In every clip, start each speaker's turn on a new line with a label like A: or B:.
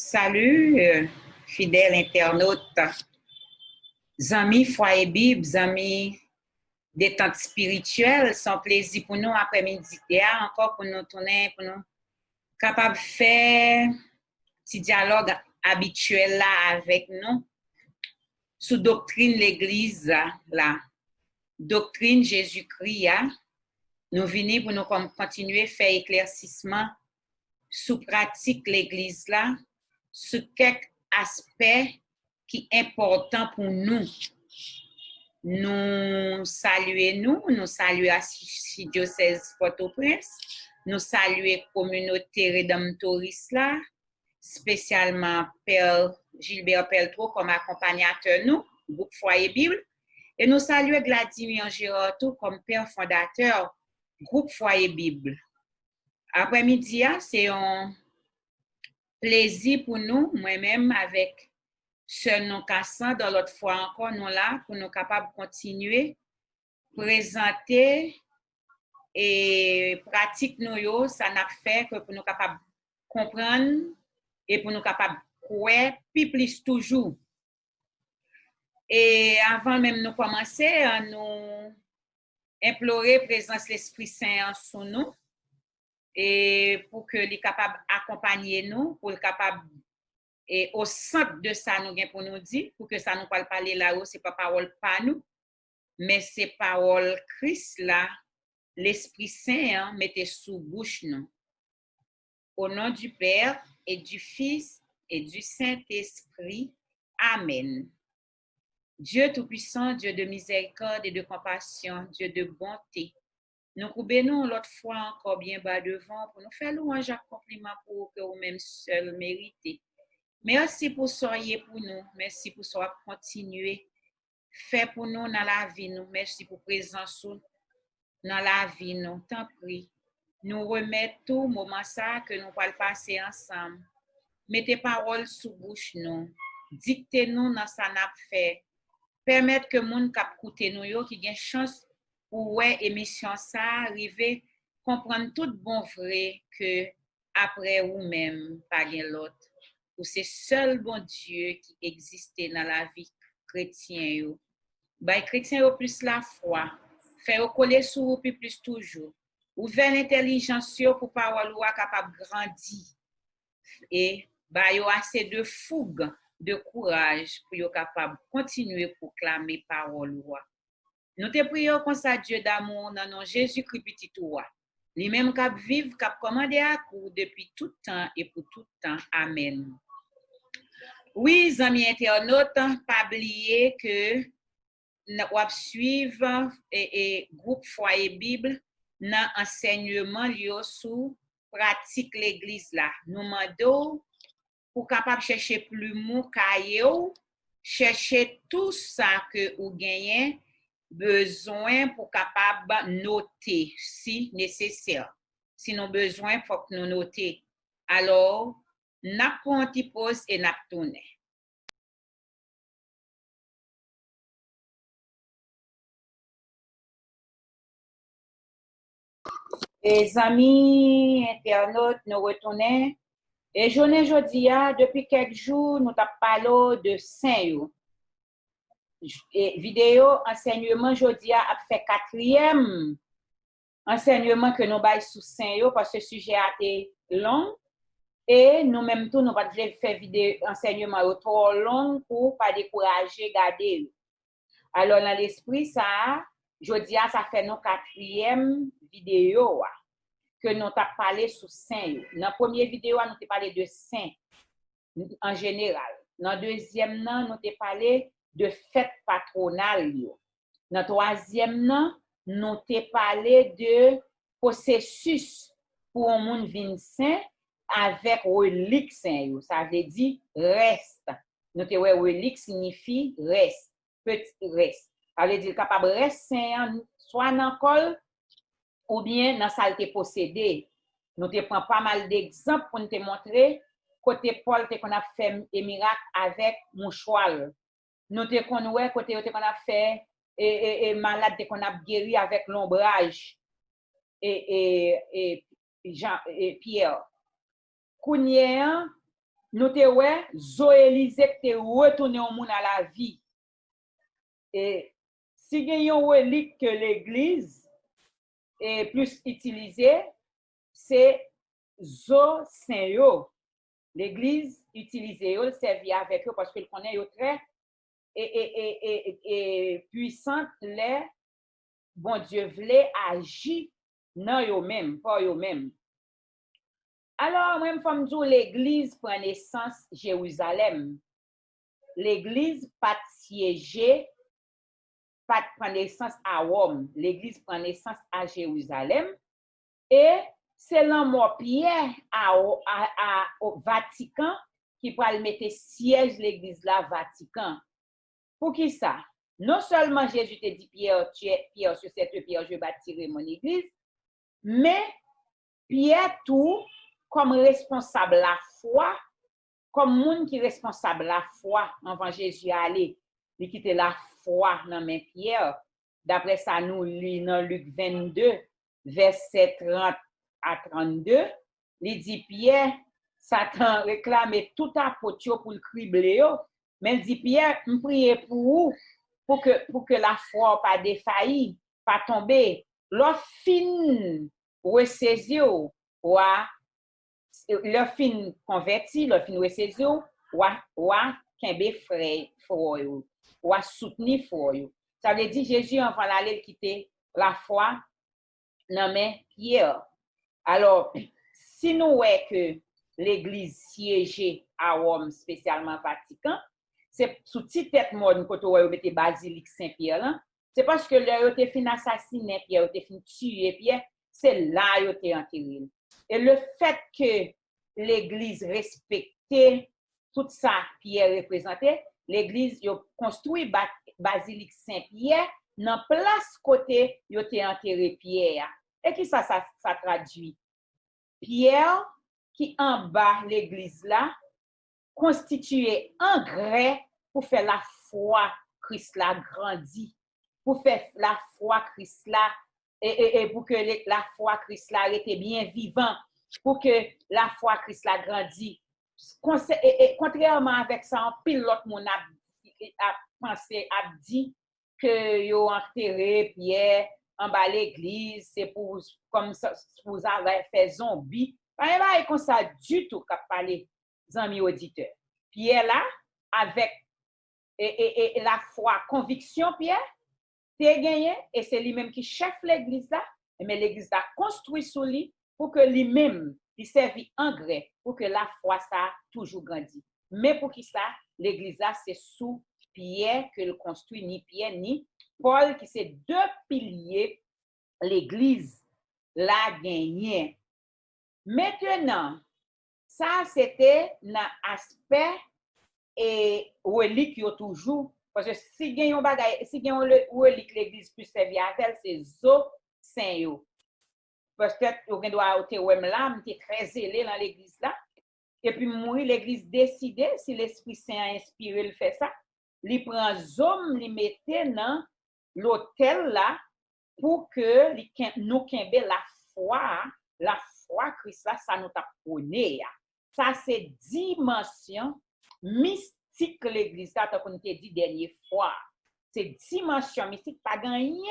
A: Salut, fidèles internautes, amis Foyer Bible, amis détente spirituelle, c'est un plaisir pour nous après-midi, encore pour nous tourner, pour nous capables de faire petit dialogue habituel là avec nous, sous doctrine l'Église là, doctrine Jésus-Christ, nous venons pour nous continuer à faire éclaircissement sous pratique l'Église là, sur quelques aspects qui sont importants pour nous. Nous saluons Archidiocèse Port-au-Prince, nous saluons la communauté rédemptoriste là, spécialement Père Gilbert Peltro comme accompagnateur nous, groupe Foyer Bible, et nous saluons Vladimir Girardot comme père fondateur, groupe Foyer Bible. Après-midi, c'est un plaisir pour nous, moi-même avec Sœur Non Cassant, dans l'autre fois encore, nous là, pour nous capables de continuer, présenter et pratiquer nous, ça n'a fait que pour nous capables de comprendre et pour nous capables de croire, puis plus toujours. Et avant même de commencer, à nous implorer la présence de l'Esprit Saint sur nous, et pour que les capables d'accompagner nous, pour le capable et au centre de ça nous gain pour nous dire, pour que ça nous parler là-haut, c'est pas parole pas nous, mais c'est parole Christ là, l'Esprit Saint mettez sous bouche nous. Au nom du Père et du Fils et du Saint-Esprit. Amen. Dieu Tout-Puissant, Dieu de miséricorde et de compassion, Dieu de bonté, nous courbons l'autre fois encore bien bas devant pour nous faire louange et compliment pour que vous-même seul méritez. Merci pour soyez pour nous. Merci pour soyez continuer. Fait pour nous dans la vie nous. Merci pour présence dans la vie nous. Tant pis. Nous remettons tout moment ça que nous allons passer ensemble. Mettez parole sous bouche nous. Dictez-nous dans ça n'a fait. Permettre que moun k'ap koute nous yo qui gagne chance pour ouais émission ça arriver comprendre tout bon vrai que après ou même pas gain l'autre. Ou c'est seul bon Dieu qui existait dans la vie chrétienne yo. Bay chrétien yo plus la foi, fait coller sur vous plus toujours. Ouvert l'intelligence yo pour parole ou capable grandir et bay yo assez de fougue, de courage pour yo capable continuer proclamer parole ou. Nous te prions comme ça Dieu d'amour dans nom Jésus-Christ petit toi. Lui-même cap vivre, cap commander à coup depuis tout temps et pour tout temps. Amen. Oui, amis internautes, pas oublier que nous allons suivre et groupe Foyer Bible dans enseignement lié sous pratique l'église là. Nous demandons pour capable chercher plus mou caillou, chercher tout ça que vous gagnez besoin pour capable noter si nécessaire. Si nous besoin faut que nous noter. Alors n'a pas un petit pause et n'a tourné. Les amis internautes, nous retournons. Et journée jeudi, depuis quelques jours, nous avons parlé de Saint. Et vidéo enseignement jeudi a fait quatrième enseignement que nous baillons sous Saint parce que le sujet a été long. Et nous-mêmes tout, nous pas faire vidéo enseignement trop long pour pas décourager, garder. Alors, dans l'esprit, ça, jeudi, ça fait nos quatrième vidéo que nous avons parlé sur Saint. Dans la première vidéo, nous avons parlé de Saint en général. Dans la deuxième, nous avons parlé de fête patronale. Dans la troisième, nous avons parlé de processus pour un monde vin saint avec relique saint. Ça veut dire reste. Nous avons dit relique signifie reste, petit reste. Ça veut dire capable reste saint, soit dans le col ou bien dans sa te possédé. Nous te prend pas mal d'exemples pour nous te montrer côté Paul te qu'on a fait des miracles avec mouchoir. Nous te connait côté qu'on a fait et malade te qu'on a guéri avec l'ombrage et Jean et Pierre. Kounye nous te ouais, Zoélisée te retourné au monde à la vie. Et si il y a une relique que l'Église est plus utilisée, c'est Zo Saint-Yo. L'Église utilisée, le servit avec eux parce qu'elle connaît très et puissante les bon Dieu voulait agir dans eux-mêmes, pas eux-mêmes. Alors, même femme dire l'Église prend naissance Jérusalem. L'Église pas siéger, pas prend naissance à Rome. L'Église prend naissance à Jérusalem. Et c'est l'homme Pierre au Vatican qui va le mettre siège l'Église là, Vatican. Pour qui ça? Non seulement Jésus te dit Pierre, sur cette pierre, je bâtirai mon Église, mais Pierre tout comme responsable la foi, comme monde qui responsable la foi avant Jésus aller, il quitte la foi dans mes Pierre. D'après ça nous lit dans Luc 22 verset 30 à 32, il dit Pierre Satan réclame tout apôtre pour le cribler, mais il dit Pierre, me prier pour que la foi pas défaillir, pas tomber. L'offre fin ressaisir le fin converti, le fin ressaisir ou kembe frère foi ou soutenir foi. Ça veut dire Jésus en va aller quitter la foi dans mes Pierre. Alors, si nous voyons que l'Église siégée à Rome, spécialement Vatican, c'est sous petite tête mode quand on mette basilique Saint-Pierre là, c'est parce que là il a fin assassiné Pierre, il a fin tuer Pierre, c'est là il a enterré. Et le fait que l'Église respectait tout ça Pierre représentait, l'Église a construit basilique Saint-Pierre dans place côté il a enterré Pierre. Et qui ça traduit? Pierre qui en bas l'église là constituait engrais pour faire la foi Christ là grandit, pour faire la foi Christ là et pour que la foi Christ là était bien vivant, pour que la foi Christ là grandit. Contrairement avec ça, un pilote mon a pensé a dit que yo enterré Pierre en bas l'église, c'est pour comme ça vous avez fait zombie. Pas comme ça du tout qu'a parlé amis auditeurs. Pierre là avec et la foi, conviction Pierre, t'es gagné et c'est lui-même qui chef l'église là, mais l'église a construit sur lui pour que lui-même il servi engrais pour que la foi ça toujours grandit. Mais pour qui ça l'église là c'est sous Pierre que le construit ni Pierre ni Paul qui c'est deux piliers l'église l'a gagné. Maintenant, ça c'était l'aspect et relique toujours parce que si gagne un bagay, si gagne le relique l'église plus servir à elle c'est zo saint yo. Peut-être on doit te ouais là, m'était très zélé dans l'église là. Et puis mourir l'église décidé si l'Esprit Saint a inspiré le fait ça, il prend zom, il mettait dans l'hôtel là pour que nous kembe la foi Christ là ça nous t'a connaît. Ça c'est dimension mystique l'église là tant qu'on t'a dit dernière fois. C'est dimension mystique pas gagné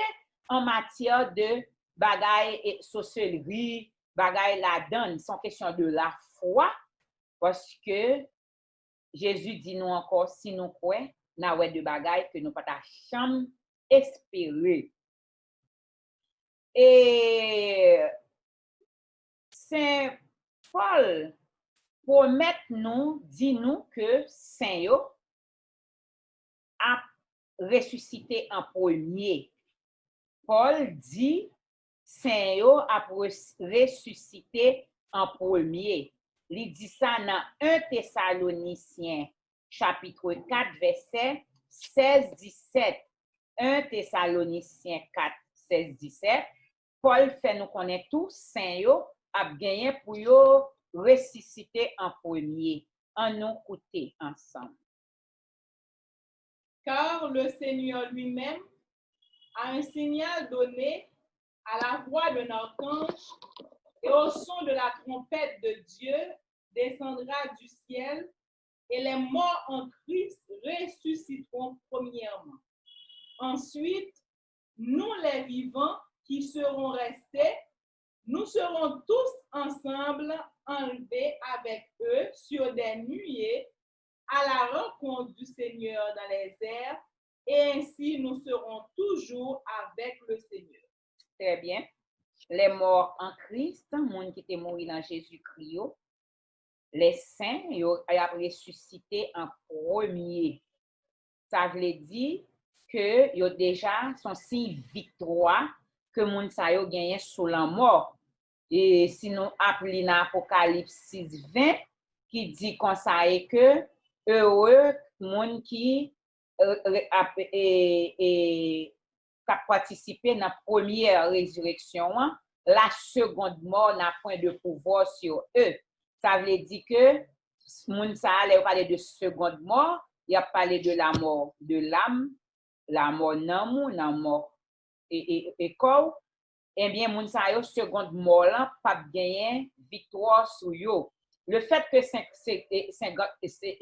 A: en matière de bagaille et sorcellerie, bagaille la donne, sont question de la foi parce que Jésus dit nous encore si nous croyons na ouais de bagaille que nous pas ta chambre espérer. Et Saint Paul promet nous, dit nous que Saint yo a ressuscité en premier. Paul dit Saint yo a ressuscité en premier. Il dit ça dans 1 Thessaloniciens chapitre 4 verset 16-17. 1 Thessaloniciens 4 16-17. Paul fait nous connaître tout saint yo a gagné pour yo ressusciter en premier. En nous écouter ensemble.
B: Car le Seigneur lui-même a un signal donné à la voix d'un archange et au son de la trompette de Dieu, descendra du ciel et les morts en Christ ressusciteront premièrement. Ensuite, nous les vivants qui serons restés, nous serons tous ensemble enlevés avec eux sur des nuées à la rencontre du Seigneur dans les airs, et ainsi nous serons toujours avec le Seigneur.
A: Très bien. Les morts en Christ, monde qui était mort dans Jésus-Christ, les saints, ils ont ressuscité en premier. Ça veut dire que ils ont déjà son signe victoire que monde ça yo gagné sous la mort. Et sinon appelé dans Apocalypse 6:20 qui dit comme ça est que heureux monde qui a participé dans la première résurrection, la seconde mort n'a point de pouvoir sur eux. Ça veut dire que moun sa allait parler de seconde mort, il a parlé de la mort de l'âme, la mort nan la mort et corps. Eh bien, moun sa yo seconde mort là pas gagner victoire sur yo. Le fait que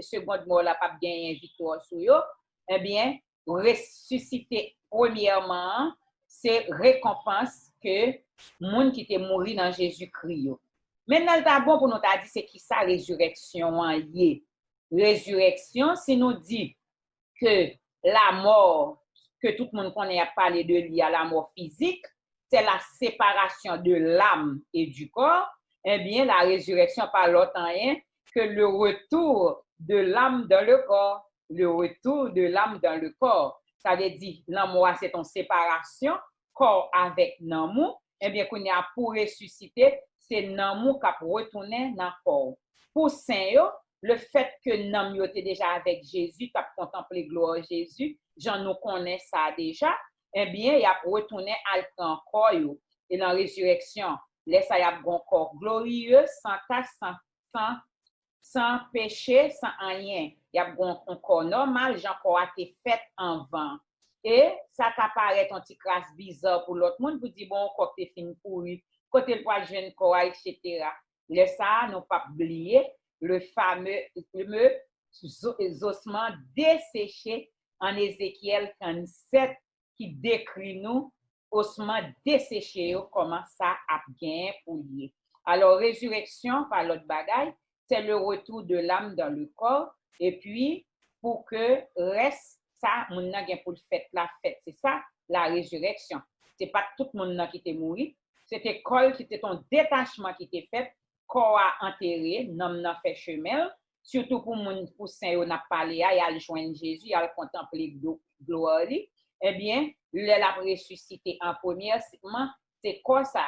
A: seconde mort là pas gagner victoire sur yo, eh bien, ressusciter premièrement, c'est récompense que moun qui était mort dans Jésus-Christ. Maintenant, le bon pour nous dire c'est qui ça résurrection en yé. Résurrection, c'est nous dit que la mort que tout le monde connaît a parlé de lui à la mort physique, c'est la séparation de l'âme et du corps. Eh bien, la résurrection par l'autre rien que le retour de l'âme dans le corps. Le retour de l'âme dans le corps. Ça veut dire, l'amour, c'est une séparation, corps avec l'amour. Eh bien, qu'on y a pour ressusciter, c'est l'amour qui a retourné dans le corps. Pour Saint, le fait que l'amour était déjà avec Jésus, qui a contemplé gloire Jésus, j'en nous connais ça déjà, eh bien, il a retourné à corps. Et dans la résurrection, laisse il y a un corps glorieux, sans tache, sans péché, sans rien. Il y a un corps normal, j'ai encore été fait en vent. Et ça t'apparaît un petit crasse bizarre pour l'autre monde, vous dites, bon, corps t'es fini pourri, côté le poil jeune corps, etc. Le ça, nous pas oublier le fameux ossements desséchés en Ézéchiel 47 qui décrit nous ossements desséchés, comment ça a bien pour lier. Alors, résurrection par l'autre bagaille, c'est le retour de l'âme dans le corps. Et puis, pour que reste ça, mon n'a pour le fait la fête. C'est ça, la résurrection. C'est pas tout le monde qui était mort. C'était corps qui était ton détachement qui était fait. Corps a enterré, n'homme n'a fait chemin. Surtout pour mon pour Saint, on a parlé, il a joindre Jésus, il a contemplé gloire. Eh bien, il a ressuscité en premier, c'est quoi ça,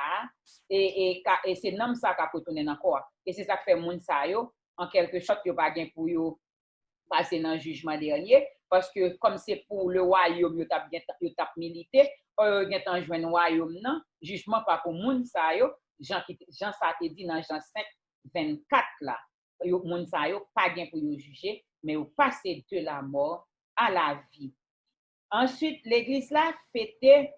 A: et c'est l'homme ça qui a retourné dans le corps. Et c'est ça qui fait moun sa yo, en quelque sorte, il n'y a pas gain pour yo passer dans le jugement dernier, parce que comme c'est pour le royaume, il t'a milité, il y a un joint royaume, non, jugement pas pour moun sa yo, Jean ça te dit dans Jean 5:24 là, moun sa yo pas gain pour yo juger, mais yo passer de la mort à la vie. Ensuite, l'église là fêtait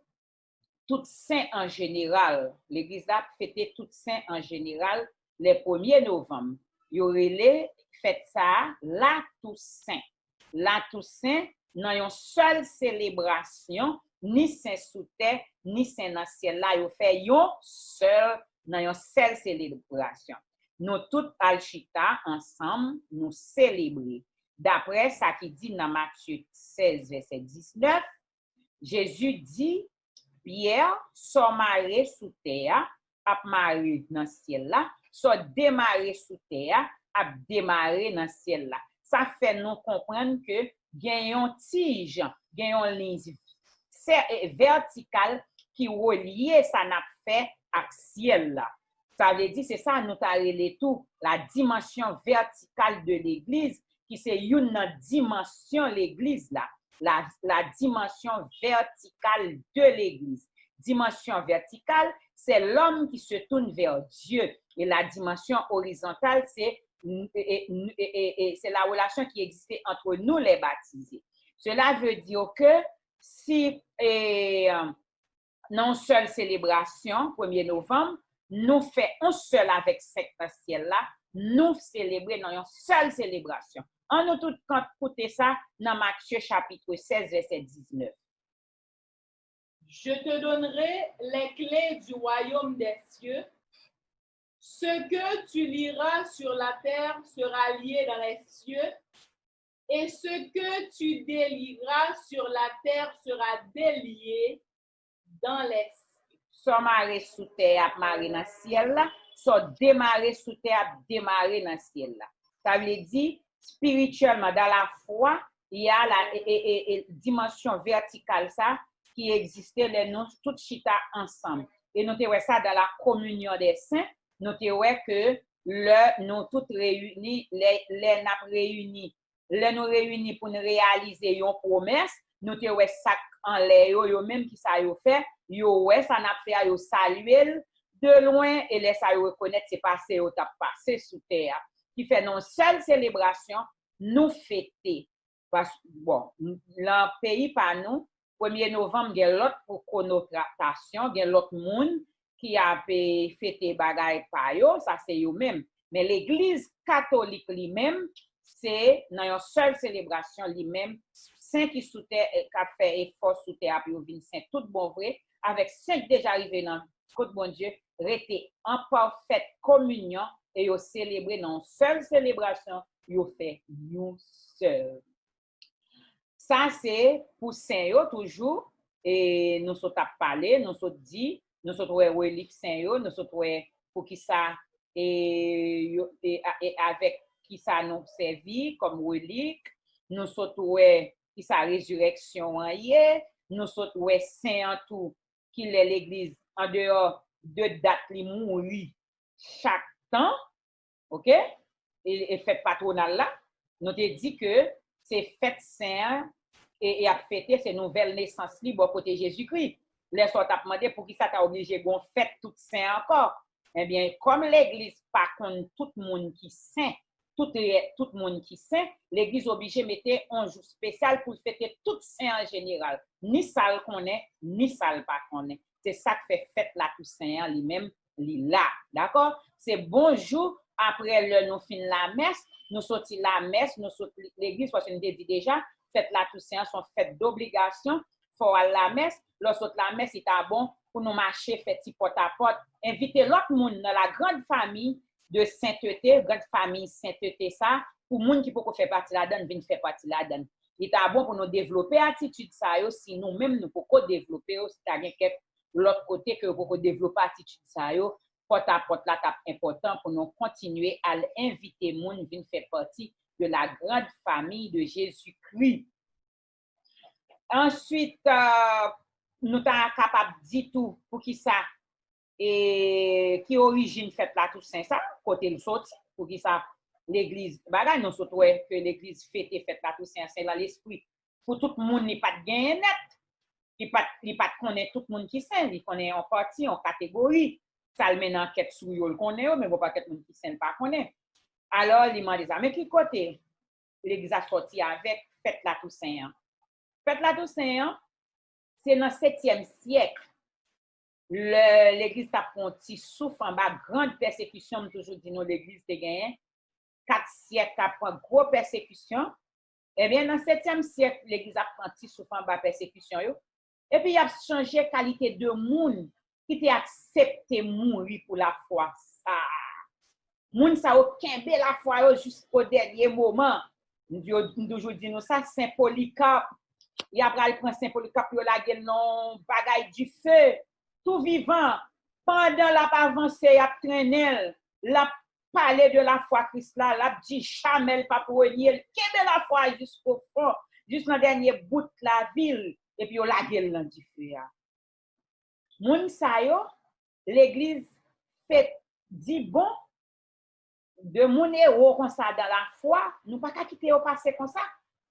A: tout saint en général. L'église là fêtait tout saint en général les 1er novembre. Il y aurait les fête ça la Toussaint. La Toussaint dans une seule célébration, ni saint sous terre, ni saint dans ciel là, il fait une seule dans une seule célébration. Nous toutes alchita ensemble nous célébrer. D'après ça qui dit dans Matthieu 16 verset 19, Jésus dit Pierre soit maré sous terre, a maré dans ciel là, soit démarré sous terre, a démarré dans ciel là. Ça fait nous comprendre que gagnons tige, gagnons ligne verticale qui relie ça n'a fait à ciel là. Ça veut dire c'est ça nous t'arrêter tout la dimension verticale de l'église qui c'est une dimension l'église là. La dimension verticale de l'église. Dimension verticale, c'est l'homme qui se tourne vers Dieu. Et la dimension horizontale, c'est la relation qui existait entre nous les baptisés. Cela veut dire que si non seule célébration, 1er novembre, nous faisons un seul avec cette ciel là, nous célébrer dans une seule célébration. On nous tout écouter ça dans Matthieu chapitre 16, verset 19.
B: Je te donnerai les clés du royaume des cieux. Ce que tu liras sur la terre sera lié dans les cieux, et ce que tu délieras sur la terre sera délié dans les cieux.
A: So maré sous terre, maré dans le ciel là, so démarrer sous terre, démarrer dans le ciel là. Ça veut dire, spirituellement, dans la foi, il y a la dimension verticale ça, qui existait, les nous tout chita ensemble. Et nous avons ça dans la communion des saints, nous avons que nous tous réunis, les nous réunis pour nous réaliser une promesse, nous avons ça en l'air, yo même qui ça yo fait, yo ouais ça n'a fait yo saluer de loin et les ça yo reconnaître c'est passé au t'a passé sous terre qui fait non seule célébration nous fêter parce bon le pays par nous 1er novembre il y a l'autre pour connotation, il y a l'autre monde qui a fêté bagaille par yo, ça c'est yo même, mais l'église catholique lui-même c'est dans une seule célébration lui-même saint qui sous terre qui a fait effort sous terre puis vinn saint tout bon vrai avec saint déjà arrivé dans côte bon Dieu rester en parfaite communion et yo célébrer dans une seule célébration yo fait nous seul. Ça c'est pour saint yo toujours et nous sommes parlé, nous sommes dit, nous sommes reliques saint yo, nous sommes pour qui ça et avec qui ça nous servi comme relique, nous sommes qui sa résurrection en hier, nous sommes saint en tout qui est l'église en dehors de date li mouri chaque temps, OK? Et fête patronale là, nous te dit que c'est fête saint et à fêter ces nouvelles naissances libre côté Jésus-Christ. Les sortes t'a demandé pour qui ça t'a obligé gon fête tout saint encore. Eh bien, comme l'église pas contre tout le monde qui saint, tout le monde qui saint, l'église obligée mettait un jour spécial pour fêter tout saint en général. Ni ça le connaît, ni ça le pas connaît. C'est ça qui fait fête la Toussaint lui-même, là. D'accord? C'est bonjour après le nous fin la messe, nous sorti la messe, nous sorti l'église parce qu'on dit déjà fête la Toussaint sont fête d'obligation, faut aller la messe, lorsque la messe est bon pour nous marcher fait porte à porte, inviter l'autre monde dans la grande famille de sainteté, grande famille sainteté ça, pour monde qui peut faire partie là-dedans, vienne faire partie là-dedans. Il est bon pour nous développer attitude ça yo, si nous-mêmes nous pouvons développer, c'est-à-dire l'autre côté que vous pouvez développer attitude ça yo, porte à porte là c'est important pour nous continuer à inviter monde vienne faire partie de la grande famille de Jésus-Christ. Ensuite nous sommes capables de dire tout pour qui ça et qui origine fête la Toussaint ça côté le sorti pour qui ça l'église bagay nous surtout que l'église fête la Toussaint c'est là l'esprit pour tout le monde n'est pas de gain net il pas connaît tout le monde qui saint il connaît en partie en catégorie ça le mène enquête sur yo le connaît mais pas tout le monde qui saint pas connaît alors il m'a dit ça mais qui côté l'église a sorti avec fête la Toussaint c'est dans le 7e siècle l'église t'a ponti souffre en bas grande persécution toujours dit nous l'église te gagné 4 siècles après grosse persécution et bien dans le 7e siècle l'église a ponti souffre en bas persécution yo et puis il a changé qualité de monde qui t'a accepté mourir pour la foi ça moun ça aucun bel la foi jusqu'au dernier moment nous toujours dit nous ça Saint Polycarpe il a pris le Saint Polycarpe yo la gueule non bagaille du feu tout vivant pendant la avancée a traîner la parler de la foi Christ là l'a dit jamais pas pour nier kebe la foi jusqu'au fond jusqu'au dernier bout de la ville et puis yo la gueule dans du feu moun sa yo l'église fait dit bon de mon héros comme ça dans la foi nous pas quitter au passé comme ça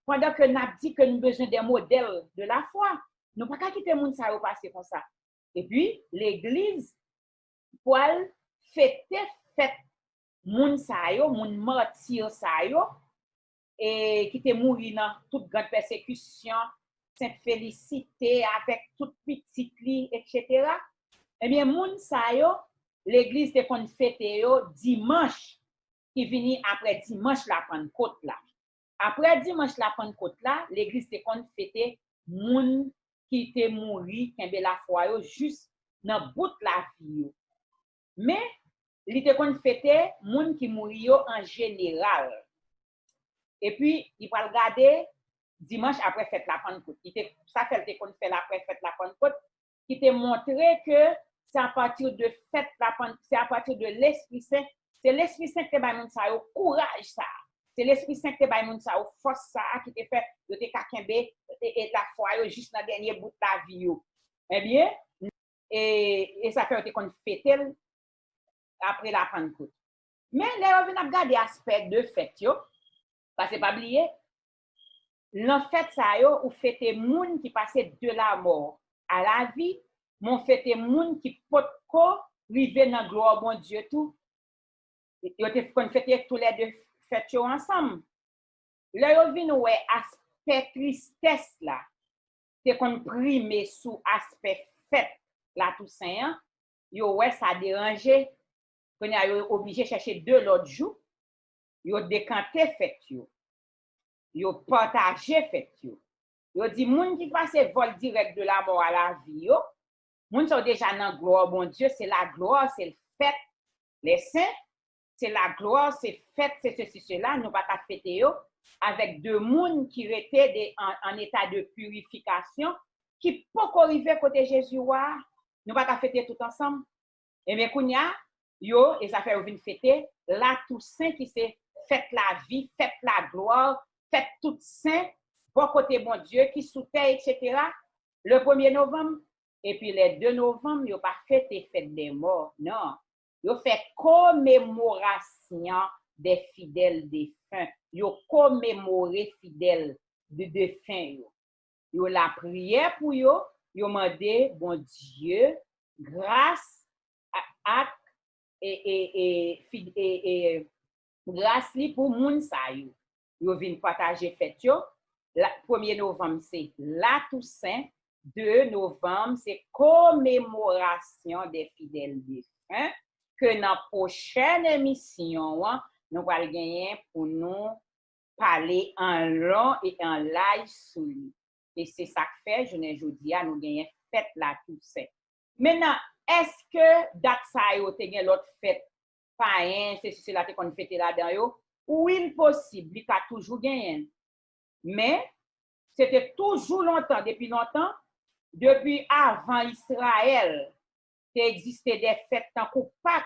A: pendant que n'a dit que nous besoin des modèles de la foi nous pas quitter moun sa au passé comme ça et puis l'église pour fêter moun sa yo moun martyr sa yo et qui te mouri dans toute grande persécution Sainte Félicité avec toute petite li etc. Eh bien moun sa yo l'église te kon fêter yo dimanche qui vini après dimanche la Pentecôte là. Après dimanche la Pentecôte là, l'église te kon fêté moun qui te mouri, kembe la foi yo juste dans bout la vie yo. Mais li te kon fêté moun qui mouri yo en général. Et puis il va regarder dimanche après fête la Pentecôte. Ça fait te kon fait après fête la Pentecôte qui te montré que c'est à partir de fête la Pentecôte, c'est à partir de l'Esprit Saint, c'est l'Esprit Saint qui te ba moun sa yo courage ça. C'est l'Esprit Saint qui te ba moun sa yo force ça qui te fait de te kakembe et la foi yo juste dans dernier bout de la vie yo. Eh bien, et ça fait te kon fêter après la Pentecôte. Mais là on vient regarder aspect de fête yo, parce que pas oublier l'en fête ça yo ou fêter moun qui passait de la mort à la vie, mon fêter moun qui pot ko rive dans gloire bon Dieu tout. Yo te kon fêter tous les deux fêtes yo ensemble. Là yo vinn ouais aspect tristesse là. Te kon primer sous aspect fête la Toussaint, yo ouais ça déranger. Qu'on yo obligé chercher deux l'autre jour. Yo décanter fête yo. Yo partager fête yo. Yo dit moun qui passe vol direct de la mort à la vie yo. Moun sont déjà dans gloire bon Dieu, c'est la gloire, c'est le fête. Les saints, c'est la gloire, c'est fête, c'est ceci cela, nous pas ta fêter yo avec deux moun qui étaient en état de purification qui pas arriver côté Jésus wa, nous pas ta fêter tout ensemble. Et mais kounya yo et ça fait venir fêter la Toussaint qui c'est fête la vie, fête la gloire, fête tout saint, bon côté bon Dieu qui sous terre etc. Le 1er novembre et puis les 2 novembre, yo pas fêté fête des morts, non. Yo fait commémoration des fidèles défunts. Yo commémoré fidèles de défunts yo. Yo la prière pour yo, yo mandé bon Dieu grâce à grâce li pour moun sa yo. Yo vinn partager fête yo. 1er novembre c'est la Toussaint, 2 novembre c'est commémoration des fidèles défunts que dans la prochaine émission nous allons gagner pour nous parler en long et en large sur lui. Et c'est ça que fait jeudi à nous gagner fête la Toussaint. Maintenant, est-ce que date ça yo te gen l'autre fête païen, c'est cela te kon fête là-dedans yo? Oui, possible, il a toujours gagné. Mais c'était toujours longtemps, depuis avant Israël, il existait des fêtes tant que Pâques.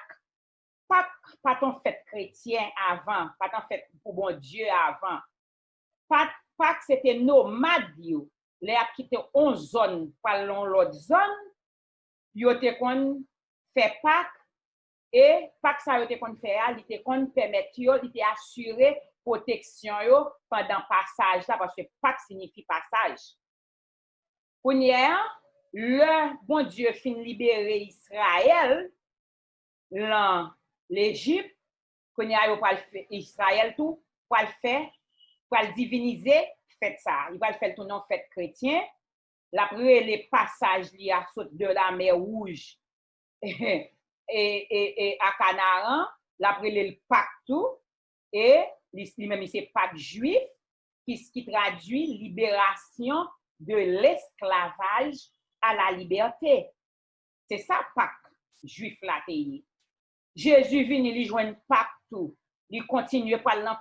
A: Pas ton fête chrétien avant, pas ton fête pour bon Dieu avant. Pâques, c'était nomade. Les a quitté une zone, pas l'autre zone. Yo te kon fait Pâques. Et Pâques ça yo te kon fait, il te kon permettre yo, il te assurer protection yo pendant passage là parce que Pâques signifie passage. Kounya, le bon Dieu fin libérer Israël dans l'Égypte, kounya yo pa faire Israël tout, pour le faire, pour le diviniser, fête ça. Il va le faire tout nom fête chrétien. L'après les passages li a saute de la mer Rouge. Et à Canaan, l'après le Pâques tout, et lui-même c'est Pâques juif, qui traduit libération de l'esclavage à la liberté. C'est ça Pâques juif là pays. Jésus vient il joindre Pâques tout, il continue par l'en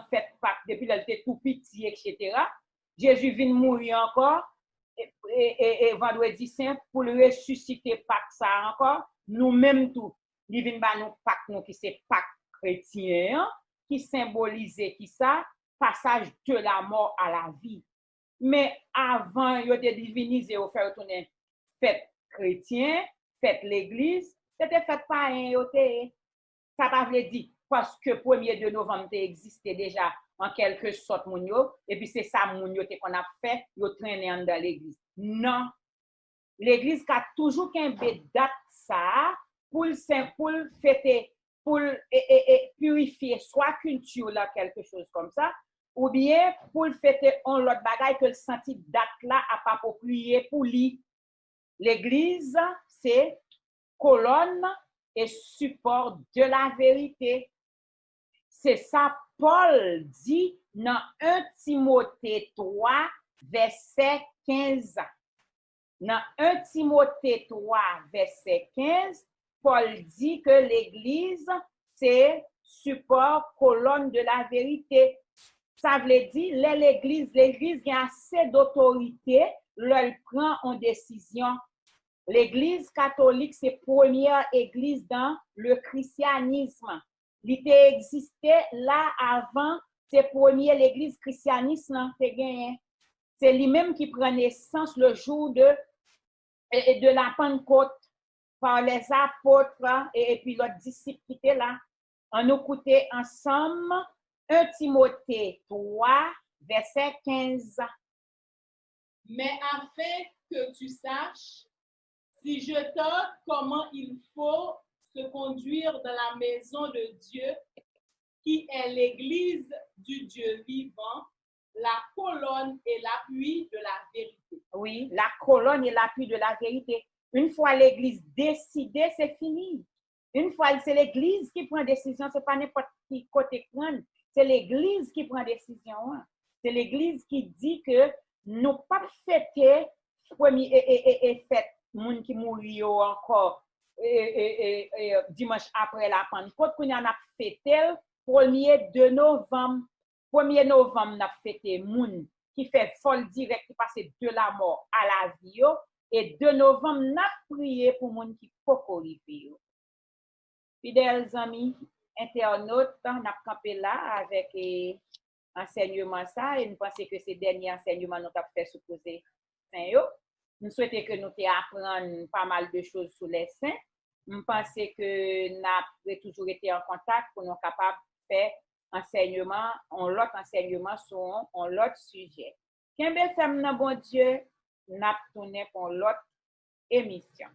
A: fête Pâques depuis qu'il était tout petit etc. Jésus vient mourir encore et vendredi saint pour le ressusciter Pâques ça encore. Nous-mêmes tout, il vient ba nous Pâques nous qui c'est Pâques chrétien qui symbolise qui ça passage de la mort à la vie. Mais avant yo te diviniser ou faire retourner fête chrétien, fête l'église, c'était fête païen yo te. Ça pas veut dire parce que 1er de novembre existait déjà en quelque sorte moun yo et puis c'est ça moun yo te qu'on a fait yo traîner dans l'église. Non. L'église a toujours qu'un date ça pour fêter, pour purifier soit culture là quelque chose comme ça ou bien pour fêter on l'autre bagaille que le senti date là à pas approprié pour lui. L'église c'est colonne et support de la vérité. c'est ça Paul dit dans 1 Timothée 3, verset 15. Dans 1 Timothée 3, verset 15, Paul dit que l'Église, c'est support, colonne de la vérité. Ça veut dire, l'Église a assez d'autorité, elle prend une décision. L'Église catholique, c'est la première église dans le christianisme. Il existait là avant, c'est l'église christianiste, c'est lui-même qui prend naissance le jour de la Pentecôte par les apôtres et puis leurs disciples qui étaient là. On nous écoutait ensemble 1 Timothée 3, verset 15.
B: Mais afin que tu saches, si je t'ordonne comment il faut se conduire dans la maison de Dieu, qui est l'église du Dieu vivant, la colonne et l'appui de la vérité.
A: Oui, la colonne et l'appui de la vérité. Une fois l'église décidée, c'est fini. Une fois, c'est l'église qui prend décision, c'est pas n'importe qui côté prendre. C'est l'église qui prend décision. C'est l'église qui dit que nous pas fêter premier et fête moun qui mourit encore dimanche après la Pentecôte qu'on a fêté 1er novembre. 1er novembre n'a fêté moun qui fait folle direct qui passe de la mort à la vie et 2 novembre n'a prié pour moun qui poko rive. Fidèles amis internautes, n'a campé là avec enseignement ça et nous pensons que ces derniers enseignements nous avons fait supposer saint. Nous souhaitons que nous apprenions pas mal de choses sur les saints. Nous pensons que nous avons toujours été en contact pour nous capables de faire enseignement, l'autre enseignement sur l'autre sujet. Qu'un bel femme, bon Dieu, nous avons tourné pour l'autre émission.